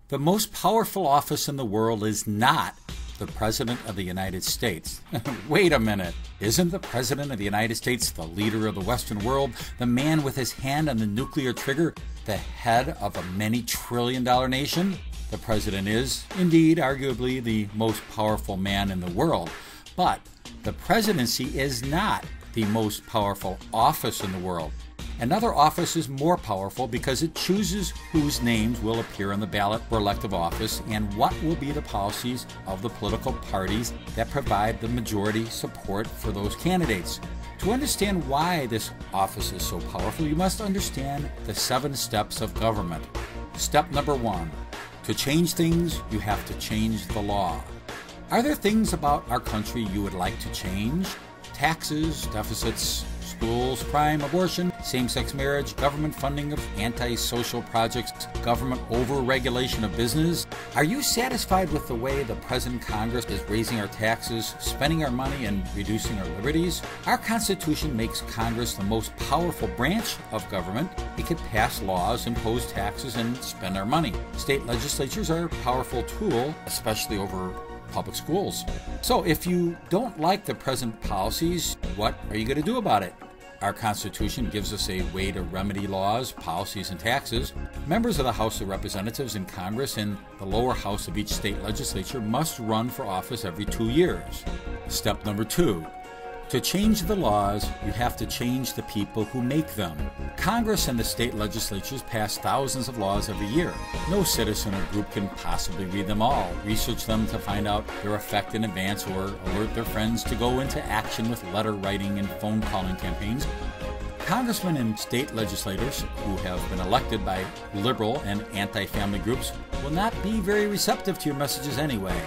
The most powerful office in the world is not the President of the United States. Wait a minute. Isn't the President of the United States the leader of the Western world, the man with his hand on the nuclear trigger, the head of a many-trillion-dollar nation? The President is, indeed, arguably the most powerful man in the world. But the presidency is not the most powerful office in the world. Another office is more powerful because it chooses whose names will appear on the ballot for elective office and what will be the policies of the political parties that provide the majority support for those candidates. To understand why this office is so powerful, you must understand the 7 steps of government. Step number 1. To change things, you have to change the law. Are there things about our country you would like to change? Taxes, deficits, schools, crime, abortion, same-sex marriage, government funding of anti-social projects, government over-regulation of business? Are you satisfied with the way the present Congress is raising our taxes, spending our money, and reducing our liberties? Our Constitution makes Congress the most powerful branch of government. It can pass laws, impose taxes, and spend our money. State legislatures are a powerful tool, especially over public schools. So if you don't like the present policies, what are you going to do about it? Our Constitution gives us a way to remedy laws, policies, and taxes. Members of the House of Representatives in Congress and the lower house of each state legislature must run for office every 2 years. Step number 2. To change the laws, you have to change the people who make them. Congress and the state legislatures pass thousands of laws every year. No citizen or group can possibly read them all, research them to find out their effect in advance, or alert their friends to go into action with letter writing and phone calling campaigns. Congressmen and state legislators who have been elected by liberal and anti-family groups will not be very receptive to your messages anyway.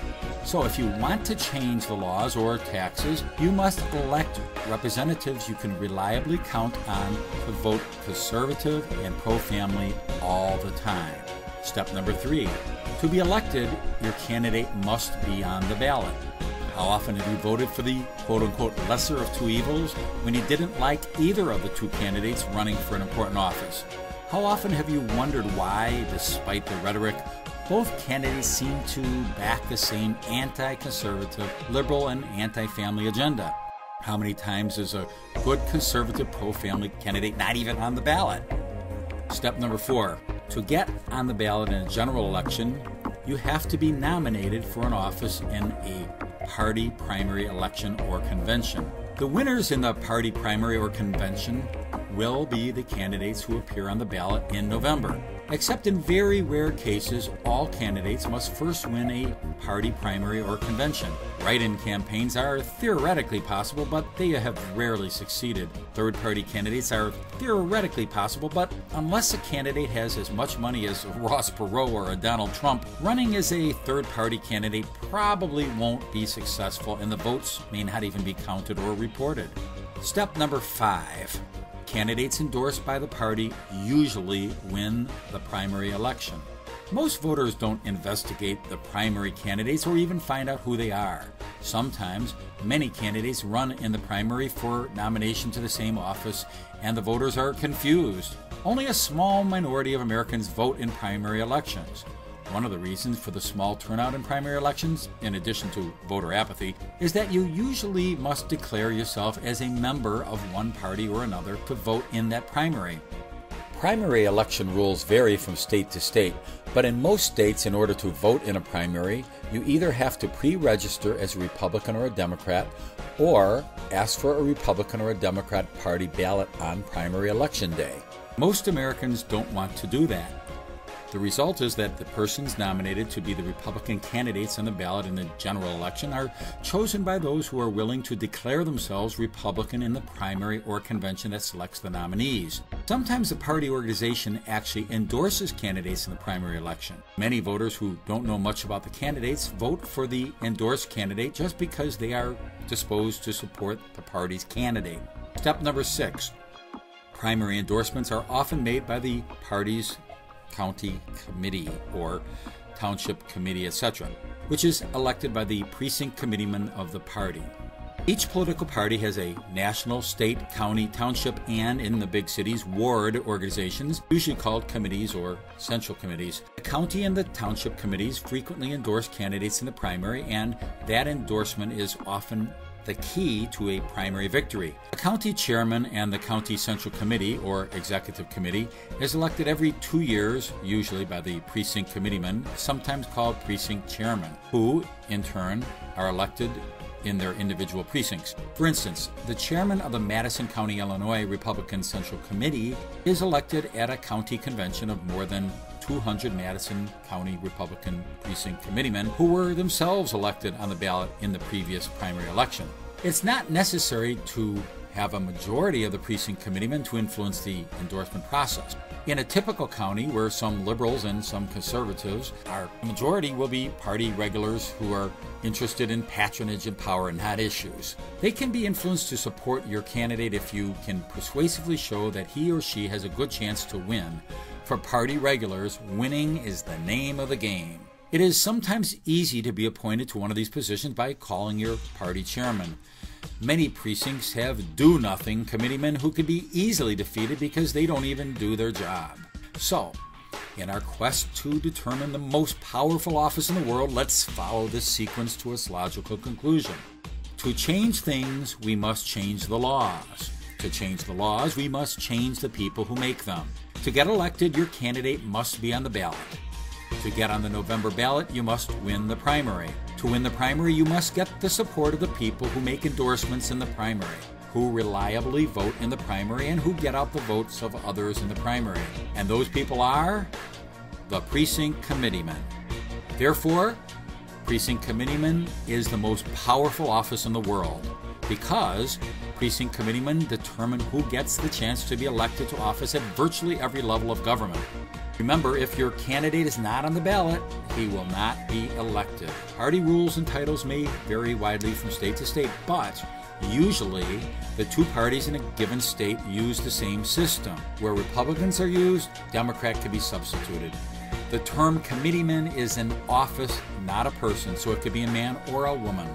So if you want to change the laws or taxes, you must elect representatives you can reliably count on to vote conservative and pro-family all the time. Step number 3. To be elected, your candidate must be on the ballot. How often have you voted for the quote-unquote lesser of two evils when you didn't like either of the two candidates running for an important office? How often have you wondered why, despite the rhetoric, both candidates seem to back the same anti-conservative, liberal, and anti-family agenda? How many times is a good conservative pro-family candidate not even on the ballot? Step number 4. To get on the ballot in a general election, you have to be nominated for an office in a party primary election or convention. The winners in the party primary or convention will be the candidates who appear on the ballot in November. Except in very rare cases, all candidates must first win a party primary or convention. Write-in campaigns are theoretically possible, but they have rarely succeeded. Third-party candidates are theoretically possible, but unless a candidate has as much money as Ross Perot or a Donald Trump, running as a third-party candidate probably won't be successful, and the votes may not even be counted or reported. Step number 5. Candidates endorsed by the party usually win the primary election. Most voters don't investigate the primary candidates or even find out who they are. Sometimes, many candidates run in the primary for nomination to the same office, and the voters are confused. Only a small minority of Americans vote in primary elections. One of the reasons for the small turnout in primary elections, in addition to voter apathy, is that you usually must declare yourself as a member of one party or another to vote in that primary. Primary election rules vary from state to state, but in most states, in order to vote in a primary, you either have to pre-register as a Republican or a Democrat, or ask for a Republican or a Democrat party ballot on primary election day. Most Americans don't want to do that. The result is that the persons nominated to be the Republican candidates on the ballot in the general election are chosen by those who are willing to declare themselves Republican in the primary or convention that selects the nominees. Sometimes the party organization actually endorses candidates in the primary election. Many voters who don't know much about the candidates vote for the endorsed candidate just because they are disposed to support the party's candidate. Step number 6. Primary endorsements are often made by the party's county committee or township committee, etc., which is elected by the precinct committeeman of the party. Each political party has a national, state, county, township, and in the big cities, ward organizations, usually called committees or central committees. The county and the township committees frequently endorse candidates in the primary, and that endorsement is often the key to a primary victory. The county chairman and the county central committee, or executive committee, is elected every 2 years, usually by the precinct committeemen, sometimes called precinct chairmen, who, in turn, are elected in their individual precincts. For instance, the chairman of the Madison County, Illinois Republican Central Committee is elected at a county convention of more than 200 Madison County Republican Precinct Committeemen who were themselves elected on the ballot in the previous primary election. It's not necessary to have a majority of the precinct committeemen to influence the endorsement process. In a typical county where some liberals and some conservatives are, the majority will be party regulars who are interested in patronage and power and not issues. They can be influenced to support your candidate if you can persuasively show that he or she has a good chance to win. For party regulars, winning is the name of the game. It is sometimes easy to be appointed to one of these positions by calling your party chairman. Many precincts have do-nothing committeemen who could be easily defeated because they don't even do their job. So, in our quest to determine the most powerful office in the world, let's follow this sequence to its logical conclusion. To change things, we must change the laws. To change the laws, we must change the people who make them. To get elected, your candidate must be on the ballot. To get on the November ballot, you must win the primary. To win the primary, you must get the support of the people who make endorsements in the primary, who reliably vote in the primary, and who get out the votes of others in the primary. And those people are the precinct committeeman. Therefore, precinct committeeman is the most powerful office in the world because precinct committeemen determine who gets the chance to be elected to office at virtually every level of government. Remember, if your candidate is not on the ballot, he will not be elected. Party rules and titles may vary widely from state to state, but usually the two parties in a given state use the same system. Where Republicans are used, Democrat can be substituted. The term committeeman is an office, not a person, so it could be a man or a woman.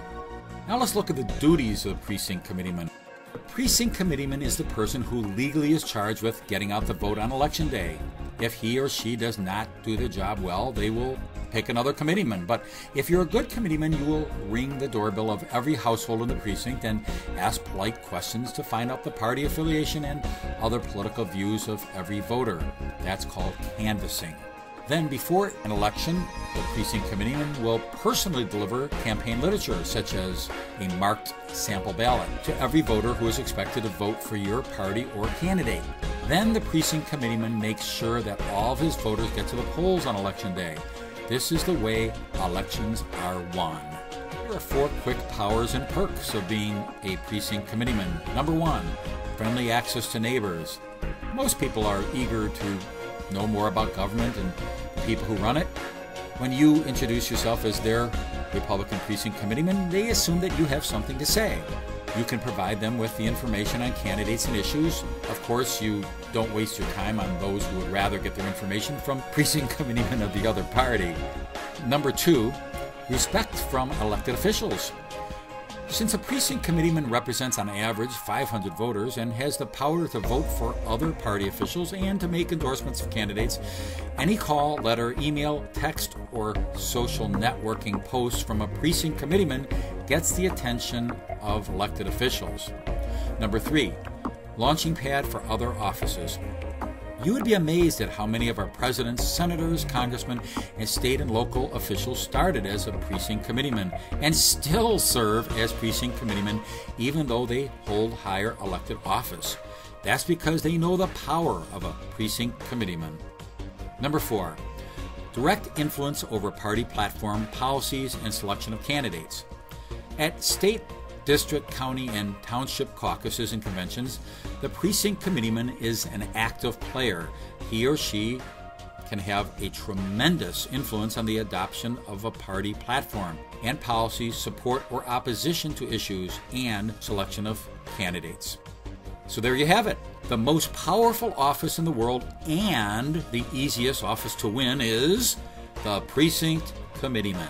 Now let's look at the duties of the precinct committeeman. The precinct committeeman is the person who legally is charged with getting out the vote on election day. If he or she does not do the job well, they will pick another committeeman. But if you're a good committeeman, you will ring the doorbell of every household in the precinct and ask polite questions to find out the party affiliation and other political views of every voter. That's called canvassing. Then, before an election, the precinct committeeman will personally deliver campaign literature, such as a marked sample ballot, to every voter who is expected to vote for your party or candidate. Then the precinct committeeman makes sure that all of his voters get to the polls on election day. This is the way elections are won. Here are 4 quick powers and perks of being a precinct committeeman. Number 1, friendly access to neighbors. Most people are eager to know more about government and the people who run it. When you introduce yourself as their Republican precinct committeeman, they assume that you have something to say. You can provide them with the information on candidates and issues. Of course, you don't waste your time on those who would rather get their information from precinct committeemen of the other party. Number 2, respect from elected officials. Since a precinct committeeman represents on average 500 voters and has the power to vote for other party officials and to make endorsements of candidates, any call, letter, email, text, or social networking post from a precinct committeeman gets the attention of elected officials. Number 3, launching pad for other offices. You would be amazed at how many of our presidents, senators, congressmen, and state and local officials started as a precinct committeeman and still serve as precinct committeemen even though they hold higher elected office. That's because they know the power of a precinct committeeman. Number 4, direct influence over party platform, policies, and selection of candidates. At state, district, county, and township caucuses and conventions, the precinct committeeman is an active player. He or she can have a tremendous influence on the adoption of a party platform and policies, support or opposition to issues, and selection of candidates. So there you have it. The most powerful office in the world and the easiest office to win is the precinct committeeman.